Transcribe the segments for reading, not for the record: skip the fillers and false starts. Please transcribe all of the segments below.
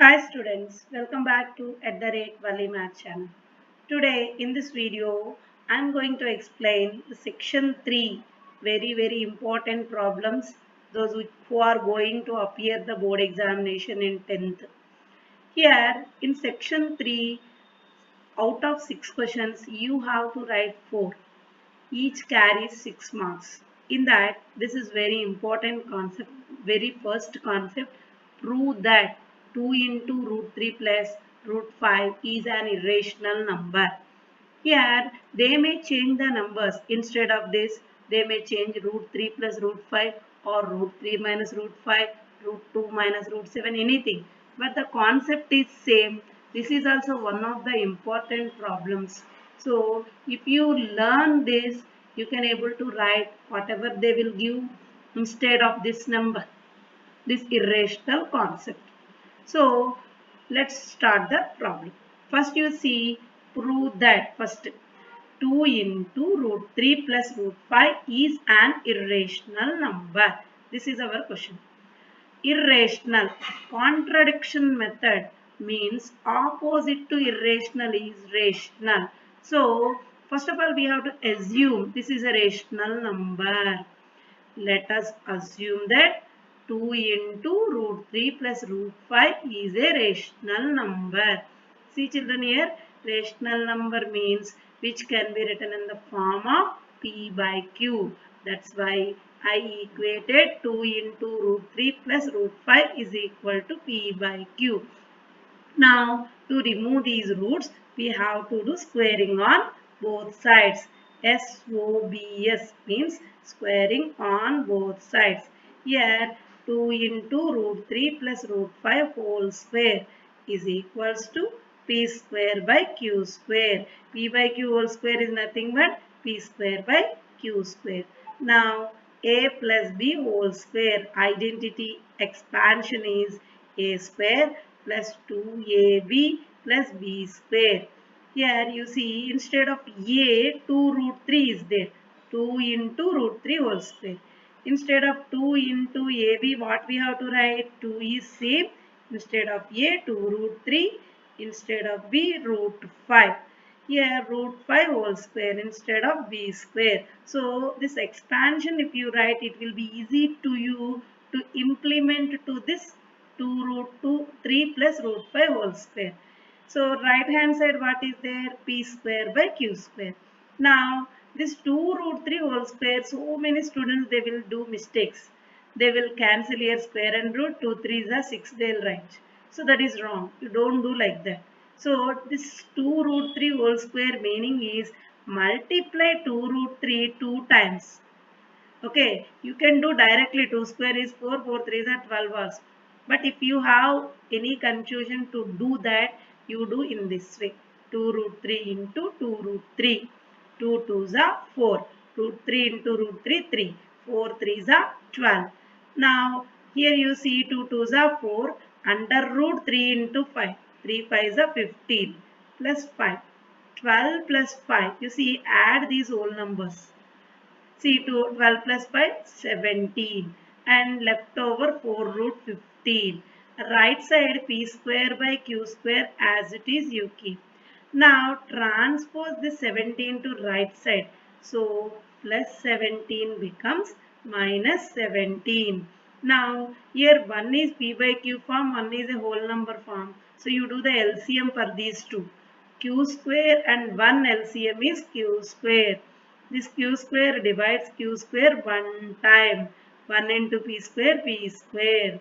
Hi students, welcome back to @Valley Math channel. Today in this video, I am going to explain the section 3 very important problems who are going to appear the board examination in 10th. Here in section 3, out of 6 questions, you have to write 4. Each carries 6 marks. In that, this is very important concept, very first concept. Prove that 2 into root 3 plus root 5 is an irrational number. Here, they may change the numbers. Instead of this, they may change root 3 plus root 5 or root 3 minus root 5, root 2 minus root 7, anything. But the concept is same. This is also one of the important problems. So, if you learn this, you can able to write whatever they will give instead of this number, this irrational concept. So let's start the problem. First you see, prove that first 2 into root 3 plus root 5 is an irrational number. This is our question. Irrational. Contradiction method means opposite to irrational is rational. So first of all we have to assume this is a rational number. Let us assume that 2 into root 3 plus root 5 is a rational number. See children here, rational number means which can be written in the form of P by Q. That's why I equated 2 into root 3 plus root 5 is equal to P by Q. Now, to remove these roots, we have to do squaring on both sides. SOBS means squaring on both sides. Here, 2 into root 3 plus root 5 whole square is equals to P square by Q square. P by Q whole square is nothing but P square by Q square. Now, A plus B whole square identity expansion is A square plus 2ab plus b square. Here you see instead of a 2 root 3 is there. 2 into root 3 whole square. Instead of 2 into ab what we have to write? 2 is same. Instead of a 2 root 3. Instead of b root 5. Here root 5 whole square instead of b square. So this expansion if you write it will be easy to you to implement to this 2 root 2 3 plus root 5 whole square. So right hand side what is there? P square by Q square. Now this 2 root 3 whole square, so many students they will do mistakes. They will cancel here square and root, 2 3s are 6 they will write. So that is wrong. You don't do like that. So this 2 root 3 whole square meaning is multiply 2 root 3 2 times. Okay, you can do directly 2 square is 4, 4 3s are 12 hours. But if you have any confusion to do that, you do in this way. 2 root 3 into 2 root 3. 2 2s are 4. Root 3 into root 3, 3. 4 3s are 12. Now, here you see 2 2s are 4. Under root 3 into 5. 3 5s are 15. Plus 5. 12 plus 5. You see, add these whole numbers. See 12 plus 5, 17 and left over 4 root 15. Right side P square by Q square as it is you keep. Now transpose the 17 to right side. So plus 17 becomes minus 17. Now here one is P by Q form, one is a whole number form. So you do the LCM for these two. Q square and 1 LCM is Q square. This q square divides q square one time. 1 into p square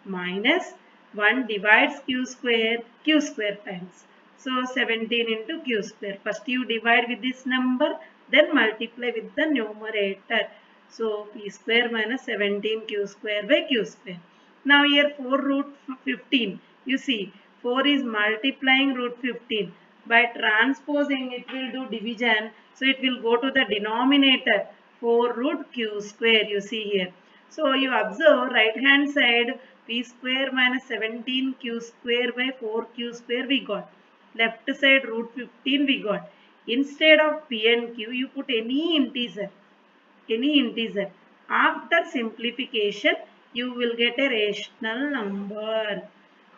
minus 1 divides q square times. So 17 into q square. First you divide with this number, then multiply with the numerator. So p square minus 17 q square by q square. Now here 4 root 15. You see 4 is multiplying root 15. By transposing it will do division. So it will go to the denominator 4 root q square you see here. So you observe right hand side p square minus 17 q square by 4 q square we got. Left side root 15 we got. Instead of p and q you put any integer. After simplification you will get a rational number.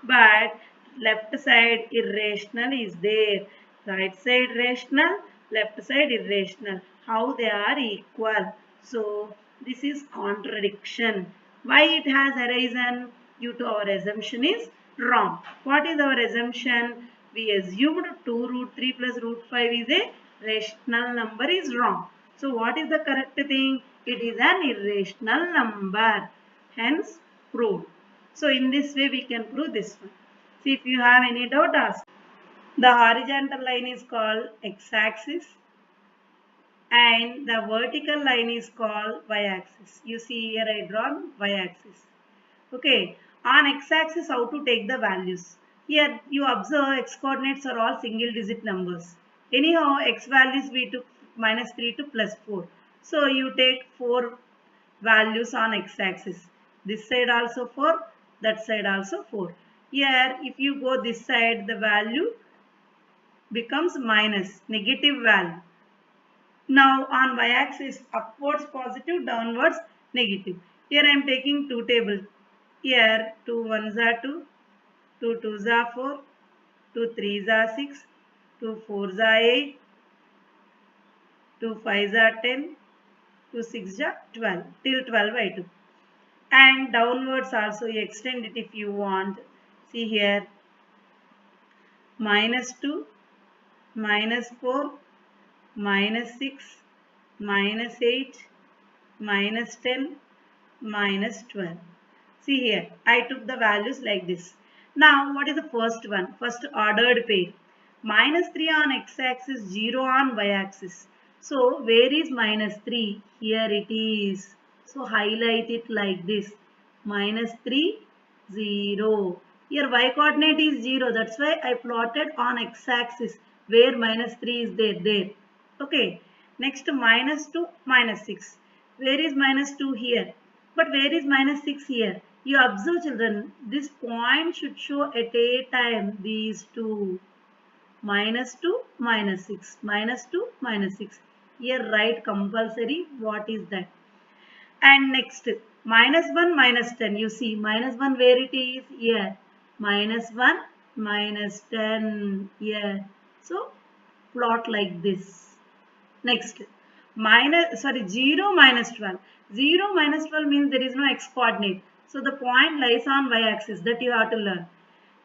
But left side irrational is there. Right side rational, left side irrational. How they are equal? So this is contradiction. Why it has arisen? Due to our assumption is wrong. What is our assumption? We assumed 2 root 3 plus root 5 is a rational number is wrong. So what is the correct thing? It is an irrational number. Hence proved. So in this way we can prove this one. See, if you have any doubt, ask. The horizontal line is called x-axis and the vertical line is called y-axis. You see here I drawn y-axis. Okay, on x-axis how to take the values. Here you observe x coordinates are all single digit numbers. Anyhow, x values we took minus 3 to plus 4. So you take 4 values on x-axis. This side also 4, that side also 4. Here if you go this side, the value becomes minus, negative value. Now on y-axis, upwards positive, downwards negative. Here I am taking two tables. Here 2 ones are 2, 2 twos are 4, 2 threes are 6, 2 fours are 8, 2 fives are 10, 2 sixes are 12, till 12 I took. And downwards also you extend it if you want. See here, minus 2, minus 4, minus 6, minus 8, minus 10, minus 12. See here, I took the values like this. Now, what is the first one? First ordered pair. Minus 3 on x-axis, 0 on y-axis. So, where is minus 3? Here it is. So, highlight it like this. Minus 3, 0. Here y coordinate is 0. That's why I plotted on x-axis where minus 3 is there. Okay. Next, minus 2, minus 6. Where is minus 2 here? But where is minus 6 here? You observe children, this point should show at a time these two. Minus 2, minus 6. Minus 2, minus 6. Here write compulsory. What is that? And next, minus 1, minus 10. You see, minus 1 where it is? Here. Minus 1, minus 10. Here. So, plot like this. Next, 0 minus 12. 0 minus 12 means there is no x coordinate. So the point lies on y axis, that you have to learn.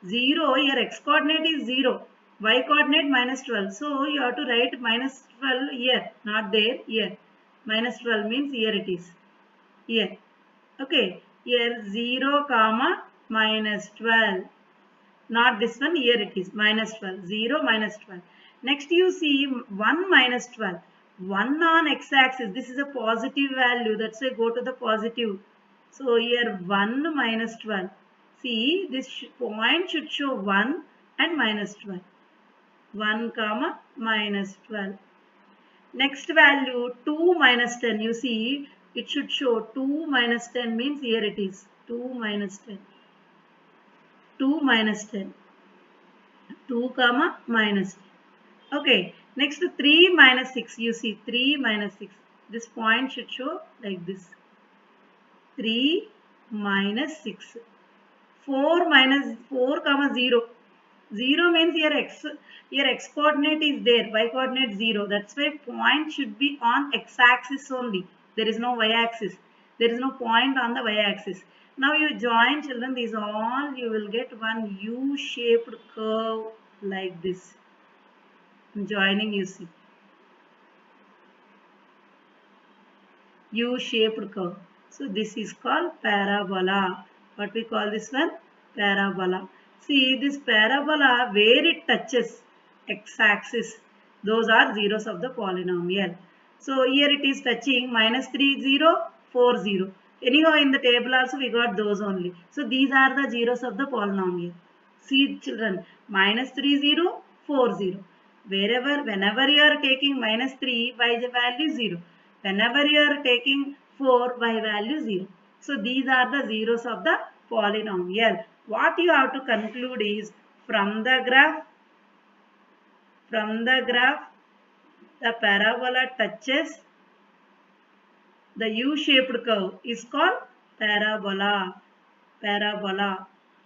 0, your x coordinate is 0. Y coordinate minus 12. So you have to write minus 12 here, not there, here. Minus 12 means here it is. Here. Okay. Here 0 comma minus 12. Not this one, here it is minus 12. 0 minus 12. Next you see 1 minus 12. 1 on x-axis. This is a positive value. That's why go to the positive. So here 1 minus 12. See, this point should show 1 and minus 12. 1 comma minus 12. Next value 2 minus 10. You see, it should show 2 minus 10 means here it is. 2 minus 10. 2 minus 10. 2 comma minus 10. Okay, next 3 minus 6. You see 3 minus 6. This point should show like this. 3 minus 6. 4 minus 4 comma 0. 0 means your x coordinate is there. Y coordinate 0. That's why point should be on x axis only. There is no y axis. There is no point on the y axis. Now you join children. These all you will get one U-shaped curve like this. Joining you see. U-shaped curve. So this is called parabola. What we call this one? Parabola. See this parabola where it touches x-axis. Those are zeros of the polynomial. So here it is touching minus 3, 0, 4, 0. Anyhow in the table also we got those only. So these are the zeros of the polynomial. See children, minus 3, 0, 4, 0. Whenever you are taking minus 3, y value 0. Whenever you are taking 4, y value 0. So these are the zeros of the polynomial. What you have to conclude is from the graph, the parabola touches the U-shaped curve is called parabola.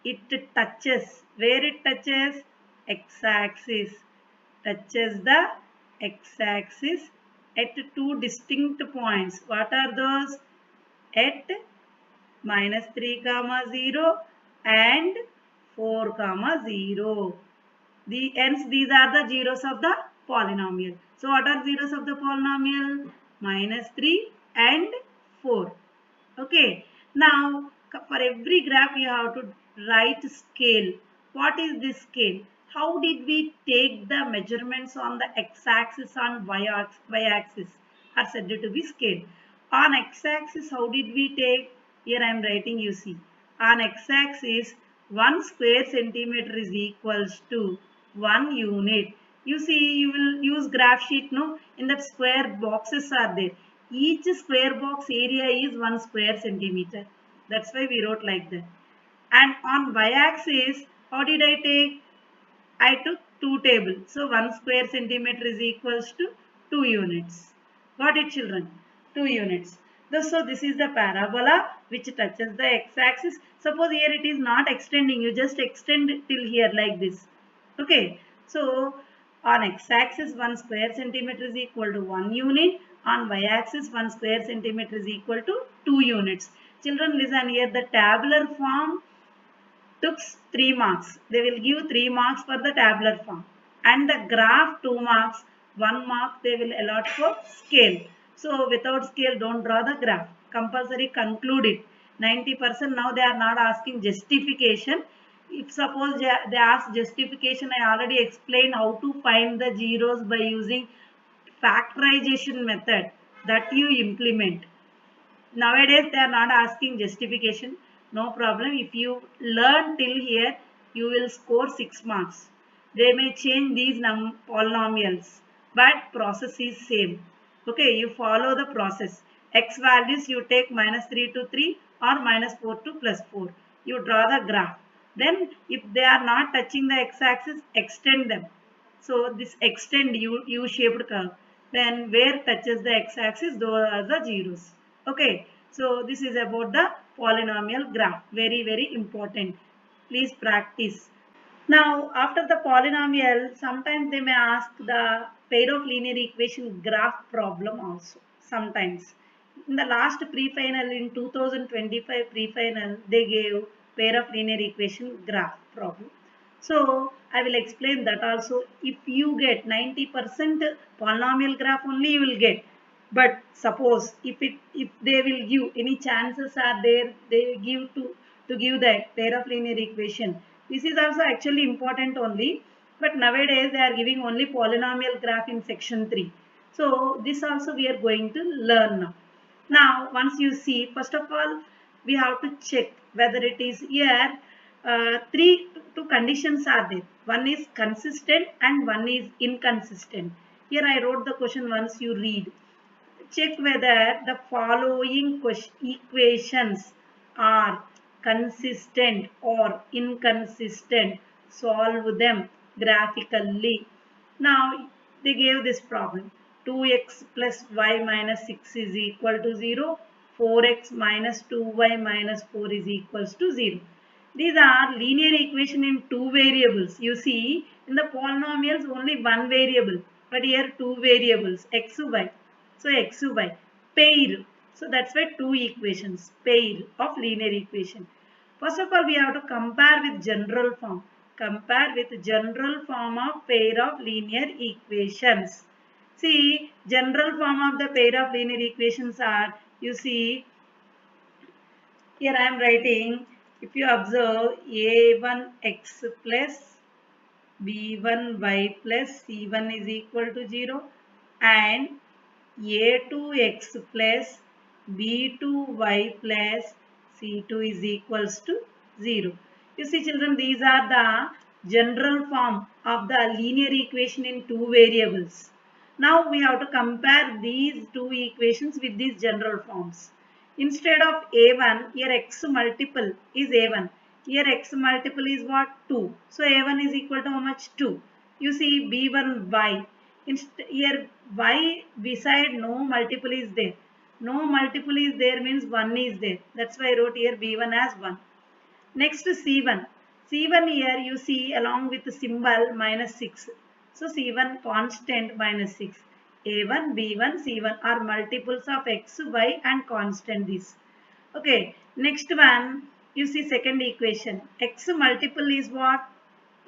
It touches where it touches x-axis, touches the x-axis at two distinct points. What are those? At minus 3 comma 0 and 4 comma 0. Hence these are the zeros of the polynomial. So what are zeros of the polynomial? Minus 3 and 4. Okay. Now for every graph you have to write scale. What is this scale? How did we take the measurements on the x-axis and y-axis are said to be scale. On x-axis how did we take? Here I am writing, you see. On x-axis 1 square centimeter is equals to 1 unit. You see, you will use graph sheet, no? In that square boxes are there. Each square box area is 1 square centimeter. That's why we wrote like that. And on y-axis, how did I take? I took 2 tables. So 1 square centimeter is equals to 2 units. Got it, children? 2 units. So this is the parabola which touches the x-axis. Suppose here it is not extending. You just extend it till here like this. Okay. So on x-axis 1 square centimeter is equal to 1 unit. On y-axis 1 square centimeter is equal to 2 units. Children, listen here. The tabular form took 3 marks. They will give 3 marks for the tabular form. And the graph 2 marks, 1 mark they will allot for scale. So without scale don't draw the graph. Compulsory conclude it. 90% now they are not asking justification. If suppose they ask justification, I already explained how to find the zeros by using factorization method that you implement. Nowadays they are not asking justification. No problem. If you learn till here, you will score 6 marks. They may change these polynomials, but process is same. Okay, you follow the process. X values you take minus 3 to 3 or minus 4 to plus 4. You draw the graph. Then if they are not touching the x-axis, extend them. So this extend U-shaped curve. Then where touches the x-axis, those are the zeros. Okay. So this is about the polynomial graph. Very, very important. Please practice. Now, after the polynomial, sometimes they may ask the pair of linear equation graph problem also. Sometimes. In the last pre-final in 2025 pre-final, they gave pair of linear equation graph problem. So, I will explain that also. If you get 90% polynomial graph only you will get. But suppose if they will give any chances are there, they give to give that pair of linear equation. This is also actually important only, but nowadays they are giving only polynomial graph in section 3. So this also we are going to learn now. Now once you see, first of all we have to check whether it is here two conditions are there. One is consistent and one is inconsistent. Here I wrote the question, once you read. Check whether the following equations are consistent or inconsistent. Solve them graphically. Now they gave this problem. 2x plus y minus 6 is equal to 0. 4x minus 2y minus 4 is equals to 0. These are linear equation in two variables. You see, in the polynomials only one variable, but here two variables, x, y. So x, y, pair. So that's why two equations, pair of linear equation. First of all, we have to compare with general form. Compare with general form of pair of linear equations. See, general form of the pair of linear equations are, you see, here I am writing, if you observe a1x plus b1y plus c1 is equal to 0 and a2x plus b2y plus c2 is equals to 0. You see children, these are the general form of the linear equation in two variables. Now we have to compare these two equations with these general forms. Instead of a1, here x multiple is a1. Here x multiple is what? 2. So a1 is equal to how much? 2. You see b1y. Here y beside no multiple is there. No multiple is there means 1 is there. That's why I wrote here b1 as 1. Next C1. C1 here you see along with the symbol minus 6. So C1 constant minus 6. A1, B1, C1 are multiples of x, y and constant this. Okay, next one, you see second equation. X multiple is what?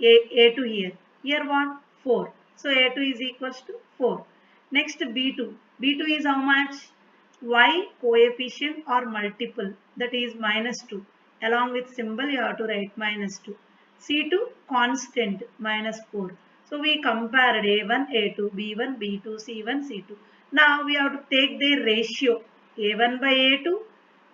A2 here. Here what? 4. So A2 is equals to 4. Next B2. B2 is how much? Y coefficient or multiple, that is minus 2. Along with symbol you have to write minus 2. C2 constant minus 4. So we compared A1, A2, B1, B2, C1, C2. Now we have to take their ratio A1 by A2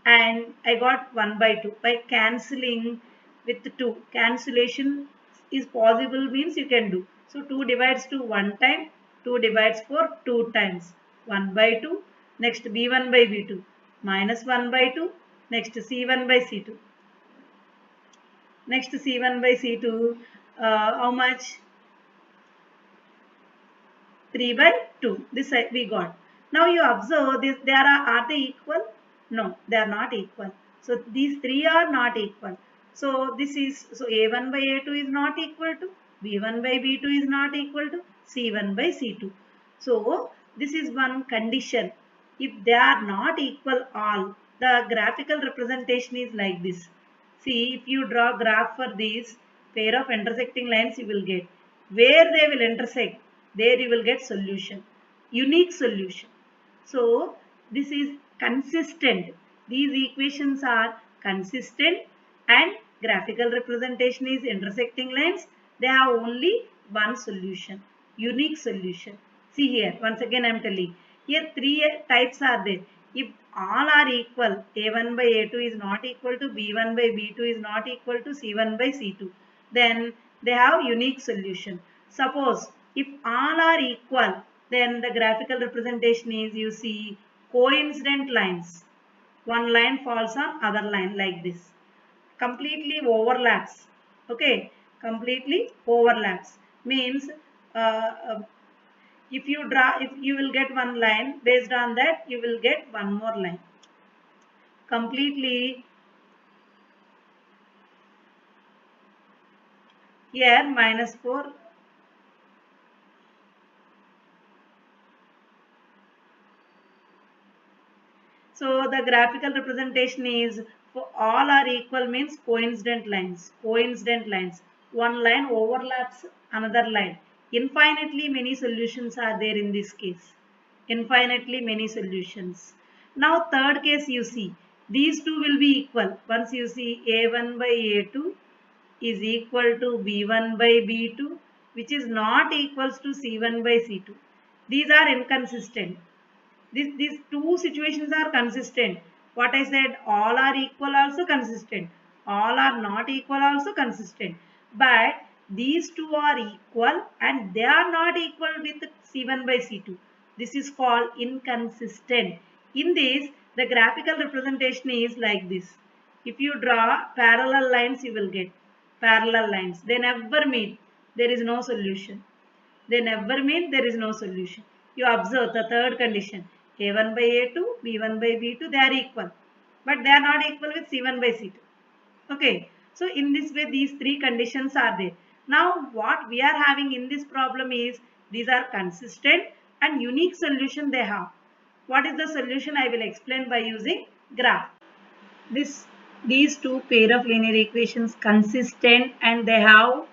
and I got 1 by 2 by cancelling with 2. Cancellation is possible means you can do. So 2 divides to 1 time, 2 divides for 2 times. 1 by 2, next B1 by B2, minus 1 by 2, next C1 by C2. Next C1 by C2, how much? 3 by 2. This we got. Now you observe this, are they equal? No, they are not equal. So these three are not equal. So this is, so A1 by A2 is not equal to, B1 by B2 is not equal to, C1 by C2. So this is one condition. If they are not equal all, the graphical representation is like this. See, if you draw graph for these pair of intersecting lines, you will get where they will intersect, there you will get solution, unique solution. So this is consistent. These equations are consistent and graphical representation is intersecting lines. They have only one solution, unique solution. See here, once again I am telling. Here three types are there. If all are equal, A1 by A2 is not equal to B1 by B2 is not equal to C1 by C2, then they have unique solution. Suppose if all are equal, then the graphical representation is, you see, coincident lines. One line falls on other line like this. Completely overlaps. Okay, completely overlaps means uh, uh, if you draw, if you will get one line, based on that you will get one more line. Completely here minus 4. So the graphical representation is, for all are equal means coincident lines. Coincident lines. One line overlaps another line. Infinitely many solutions are there in this case. Infinitely many solutions. Now third case you see. These two will be equal. Once you see A1 by A2 is equal to B1 by B2, which is not equals to C1 by C2. These are inconsistent. These two situations are consistent. What I said, all are equal also consistent, all are not equal also consistent, but these two are equal and they are not equal with C1 by C2. This is called inconsistent. In this, the graphical representation is like this. If you draw parallel lines, you will get parallel lines, they never meet, there is no solution. They never meet, there is no solution. You observe the third condition. A1 by A2, B1 by B2, they are equal. But they are not equal with C1 by C2. Okay. So in this way, these three conditions are there. Now what we are having in this problem is, these are consistent and unique solution they have. What is the solution? I will explain by using graph. These two pair of linear equations consistent and they have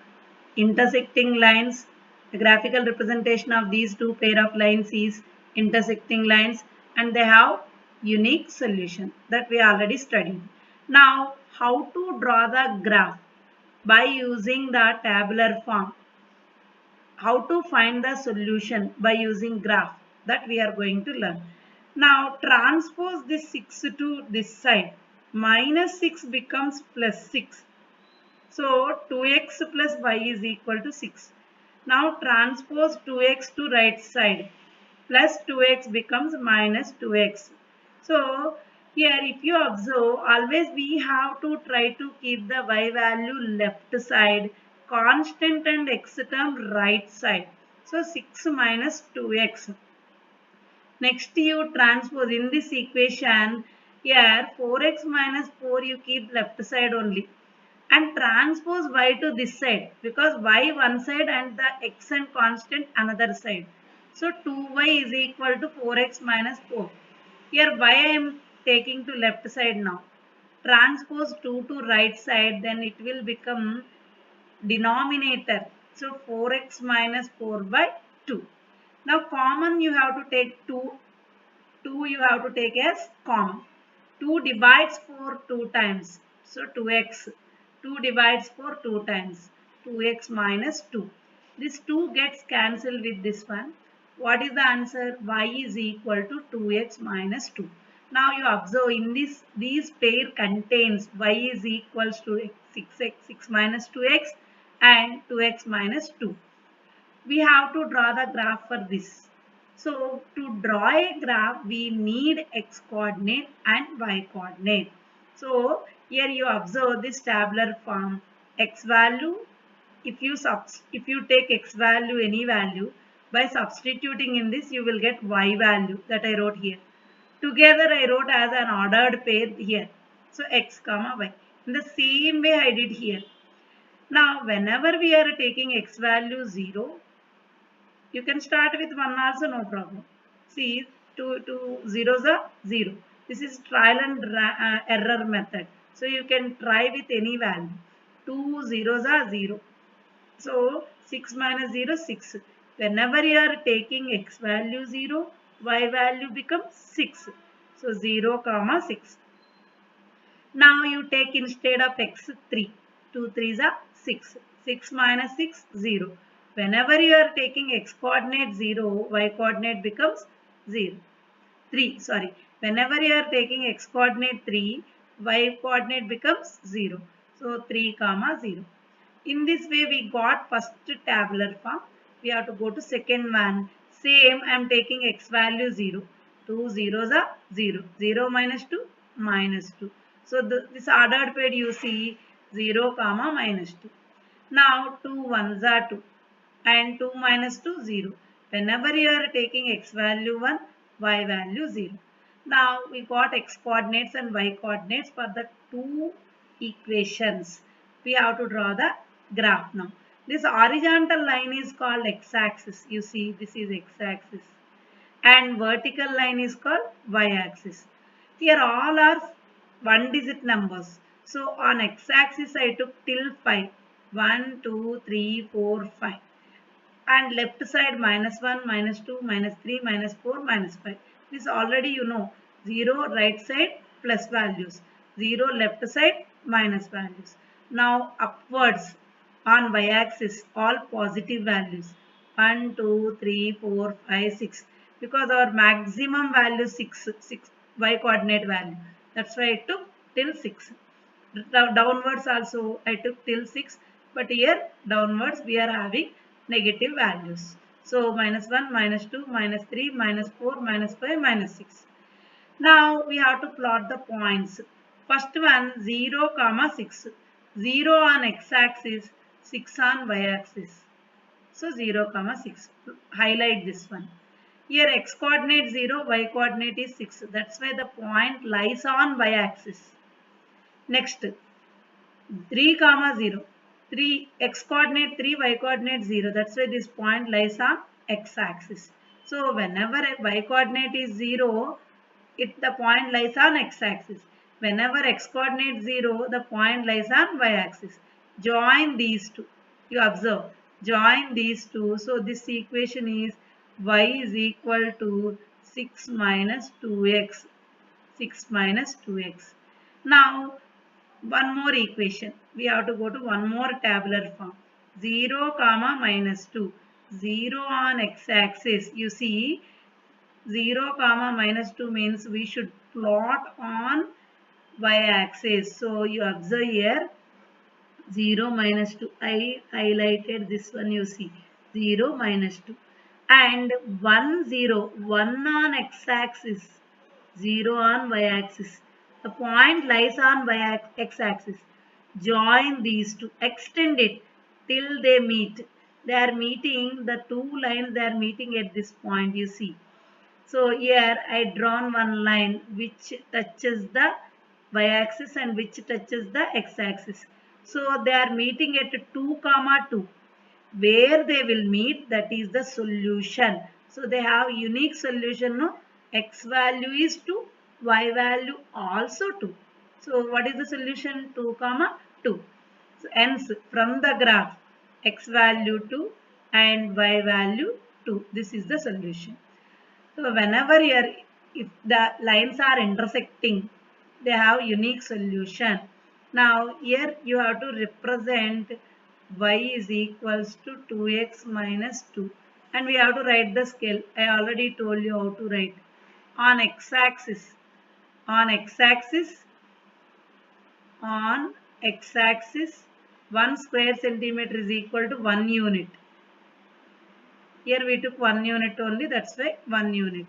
intersecting lines. The graphical representation of these two pair of lines is intersecting lines and they have unique solution that we already studied. Now how to draw the graph? By using the tabular form. How to find the solution? By using graph, that we are going to learn. Now transpose this 6 to this side. Minus 6 becomes plus 6. So 2x plus y is equal to 6. Now transpose 2x to right side. Plus 2x becomes minus 2x. So here if you observe, always we have to try to keep the y value left side, constant and x term right side. So 6 minus 2x. Next you transpose in this equation, here 4x minus 4 you keep left side only. and transpose y to this side because y one side and the x and constant another side. So 2y is equal to 4x minus 4. Here y I am taking to left side now. Transpose 2 to right side, then it will become denominator. So 4x minus 4 by 2. Now common you have to take 2. 2 you have to take as common. 2 divides 4 2 times. So 2x. 2 divides 4 2 times. 2x minus 2. This 2 gets cancelled with this one. What is the answer? Y is equal to 2x minus 2. Now you observe in these pair contains y is equals to 6 minus 2x and 2x minus 2. We have to draw the graph for this. So to draw a graph, we need x coordinate and y coordinate. So here you observe this tabular form. X value, if you take x value any value, by substituting in this you will get y value that I wrote here. Together I wrote as an ordered pair here. So x comma y. In the same way I did here. Now whenever we are taking x value 0, you can start with 1 also, no problem. See, two zeros are 0. This is trial and error method. So you can try with any value. Two zeros are 0. So 6 minus 0, 6. Whenever you are taking x value 0, y value becomes 6. So 0 comma 6. Now you take instead of x 3. 2 3s are 6. 6 minus 6, 0. Whenever you are taking x coordinate 0, y coordinate becomes 0. 3, sorry. Whenever you are taking x coordinate 3, y coordinate becomes 0. So 3 comma 0. In this way we got first tabular form. We have to go to second one. Same, I am taking x value 0. Two zeros are 0. 0 minus 2 minus 2. So this ordered pair you see 0 comma minus 2. Now 2 ones are 2 and 2 minus 2 0. Whenever you are taking x value 1, y value 0. Now we got x coordinates and y coordinates for the two equations. We have to draw the graph now. This horizontal line is called x-axis. You see this is x-axis and vertical line is called y-axis. Here all are one digit numbers. So on x-axis I took till 5. 1, 2, 3, 4, 5. And left side minus 1, minus 2, minus 3, minus 4, minus 5. This already you know. 0 right side plus values. 0 left side minus values. Now upwards on y-axis all positive values. 1, 2, 3, 4, 5, 6. Because our maximum value 6 y coordinate value. That's why I took till 6. Downwards also I took till 6, but here downwards we are having negative values. So minus 1, minus 2, minus 3, minus 4, minus 5, minus 6. Now we have to plot the points. First one 0 comma 6. 0 on x-axis, 6 on y-axis. So 0 comma 6. Highlight this one. Here x coordinate 0, y coordinate is 6. That's why the point lies on y-axis. Next 3 comma 0. 3 x coordinate 3, y coordinate 0. That's why this point lies on x-axis. So whenever y coordinate is 0, the point lies on x-axis. Whenever x coordinate 0, the point lies on y-axis. Join these two. You observe. Join these two. So this equation is y is equal to 6 minus 2x. 6 minus 2x. Now one more equation. We have to go to one more tabular form. 0 comma minus 2. 0 on x-axis. You see 0 comma minus 2 means we should plot on y-axis. So you observe here 0 minus 2. I highlighted this one, you see 0 minus 2 and 1 0. 1 on x-axis, 0 on y-axis. The point lies on x-axis. Join these two, extend it till they meet. They are meeting, the two lines they are meeting at this point, you see. So here I drawn one line which touches the y-axis and which touches the x-axis. So they are meeting at 2 comma 2. Where they will meet, that is the solution. So they have unique solution. No, x value is 2, y value also 2. So what is the solution? 2 comma 2. So hence from the graph, x value 2 and y value 2. This is the solution. So whenever if the lines are intersecting, they have unique solution. Now here you have to represent y is equals to 2x minus 2, and we have to write the scale. I already told you how to write. On x-axis, on x-axis, on x-axis, 1 square centimeter is equal to 1 unit. Here we took 1 unit only, that's why 1 unit.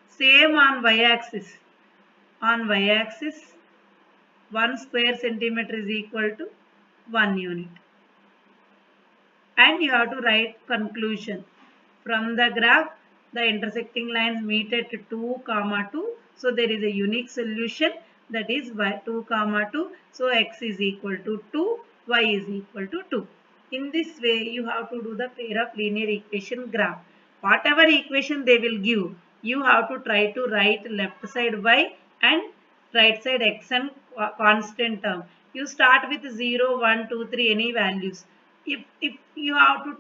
Same on y-axis. On y-axis, 1 square centimeter is equal to 1 unit. And you have to write conclusion. From the graph, the intersecting lines meet at 2 comma 2. So there is a unique solution, that is y 2 comma 2. So x is equal to 2, y is equal to 2. In this way, you have to do the pair of linear equation graph. Whatever equation they will give, you have to try to write left side y and right side x and constant term. You start with 0, 1, 2, 3, any values. If you have to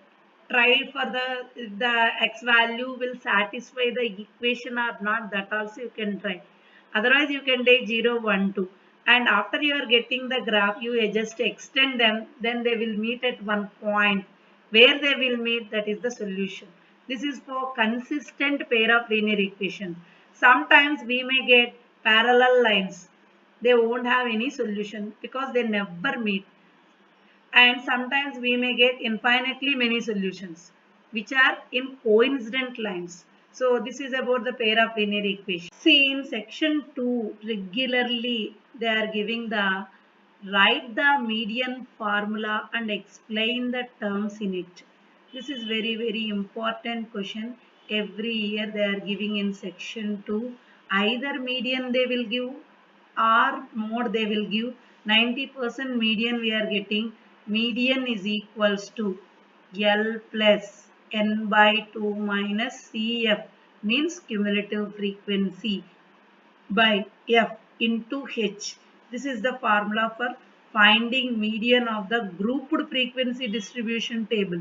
try for the x value will satisfy the equation or not, that also you can try. Otherwise you can take 0, 1, 2, and after you are getting the graph, you just extend them, then they will meet at one point. Where they will meet, that is the solution. This is for consistent pair of linear equations. Sometimes we may get parallel lines, they won't have any solution because they never meet. And sometimes we may get infinitely many solutions which are in coincident lines. So this is about the pair of linear equations. See, in section 2 regularly they are giving the write the median formula and explain the terms in it. This is very important question. Every year they are giving in section 2. Either median they will give or mode they will give. 90% median we are getting. Median is equals to L plus N by 2 minus CF, means cumulative frequency, by F into H. This is the formula for finding median of the grouped frequency distribution table.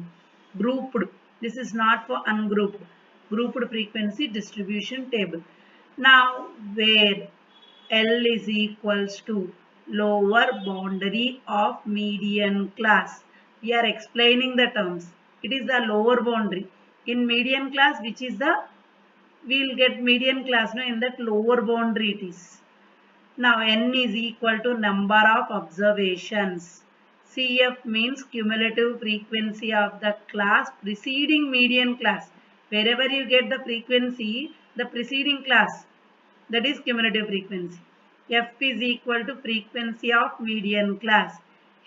Grouped. This is not for ungrouped. Grouped frequency distribution table. Now where L is equals to lower boundary of median class. We are explaining the terms. It is the lower boundary. In median class, which is the, we will get median class, no, in that lower boundary it is. Now n is equal to number of observations. CF means cumulative frequency of the class preceding median class. Wherever you get the frequency, the preceding class, that is cumulative frequency. F is equal to frequency of median class.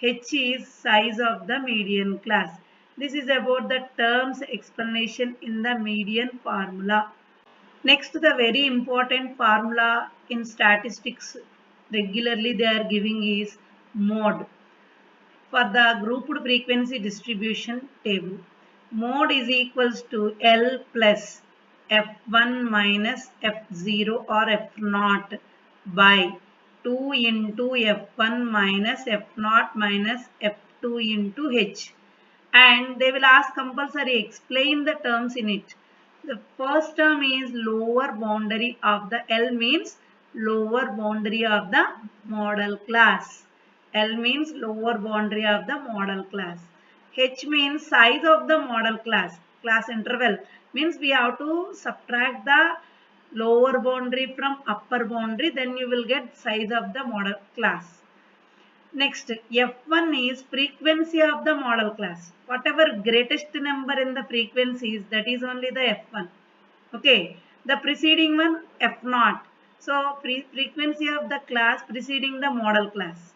H is size of the median class. This is about the terms explanation in the median formula. Next, the very important formula in statistics regularly they are giving is mode. For the grouped frequency distribution table, mode is equals to L plus F1 minus F0 or F0 by 2 into F1 minus F0 minus F2 into H. And they will ask compulsory explain the terms in it. The first term is lower boundary of the L, means lower boundary of the model class. L means lower boundary of the model class. H means size of the model class. Class interval means we have to subtract the lower boundary from upper boundary, then you will get size of the model class. Next, F1 is frequency of the model class. Whatever greatest number in the frequencies, that is only the F1. Okay, the preceding one F0. So frequency of the class preceding the model class.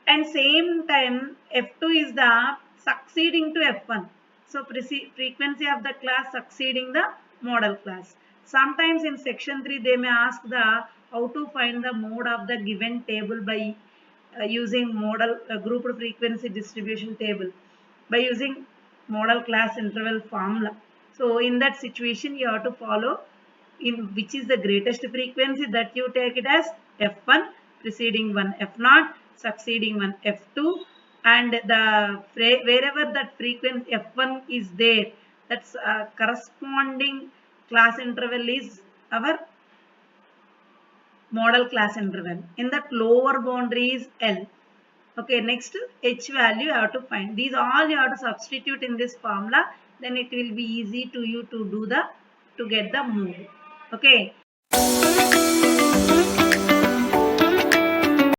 And same time F2 is the succeeding to F1. So frequency of the class succeeding the model class. Sometimes in section 3 they may ask the how to find the mode of the given table by using model grouped frequency distribution table by using model class interval formula. So in that situation you have to follow in which is the greatest frequency, that you take it as f1 preceding one f0 succeeding one f2, and the wherever that frequency f1 is there, that's corresponding class interval is our model class interval. In that lower boundary is L. Okay, next H value you have to find. These all you have to substitute in this formula. Then it will be easy to you to do the to get the move. Okay.